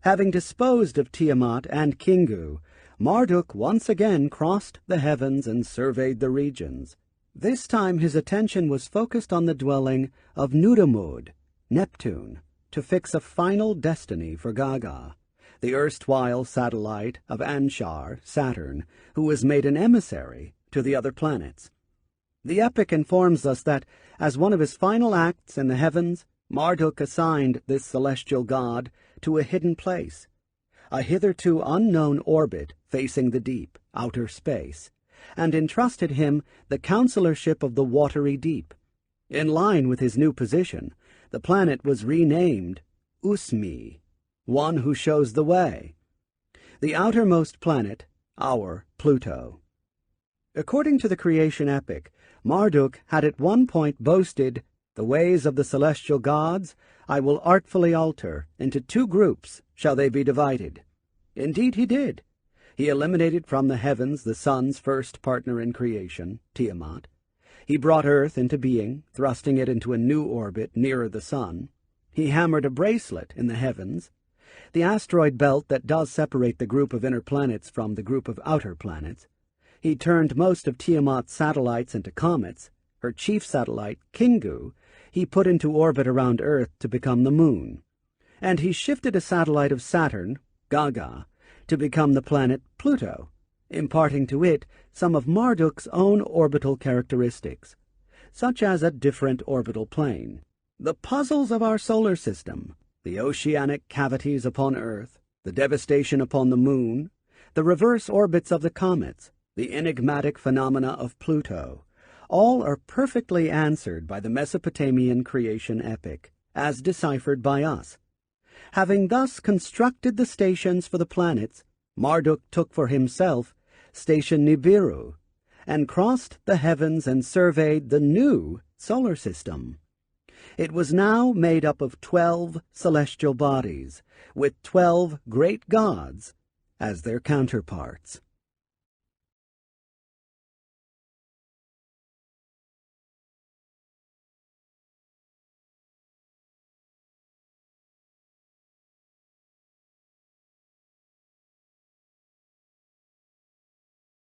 Having disposed of Tiamat and Kingu, Marduk once again crossed the heavens and surveyed the regions. This time his attention was focused on the dwelling of Nudimmud, Neptune, to fix a final destiny for Gaga, the erstwhile satellite of Anshar, Saturn, who was made an emissary to the other planets. The epic informs us that, as one of his final acts in the heavens, Marduk assigned this celestial god to a hidden place, a hitherto unknown orbit facing the deep, outer space, and entrusted him the counselorship of the watery deep. In line with his new position, the planet was renamed Usmi, one who shows the way. The outermost planet, our Pluto. According to the creation epic, Marduk had at one point boasted, "The ways of the celestial gods I will artfully alter, into two groups shall they be divided." Indeed he did. He eliminated from the heavens the sun's first partner in creation, Tiamat. He brought Earth into being, thrusting it into a new orbit nearer the sun. He hammered a bracelet in the heavens, the asteroid belt that does separate the group of inner planets from the group of outer planets. He turned most of Tiamat's satellites into comets. Her chief satellite, Kingu, he put into orbit around Earth to become the moon. And he shifted a satellite of Saturn, Gaga, to become the planet Pluto, imparting to it some of Marduk's own orbital characteristics, such as a different orbital plane. The puzzles of our solar system, the oceanic cavities upon Earth, the devastation upon the moon, the reverse orbits of the comets, the enigmatic phenomena of Pluto, all are perfectly answered by the Mesopotamian creation epic, as deciphered by us. Having thus constructed the stations for the planets, Marduk took for himself station Nibiru, and crossed the heavens and surveyed the new solar system. It was now made up of 12 celestial bodies, with 12 great gods as their counterparts.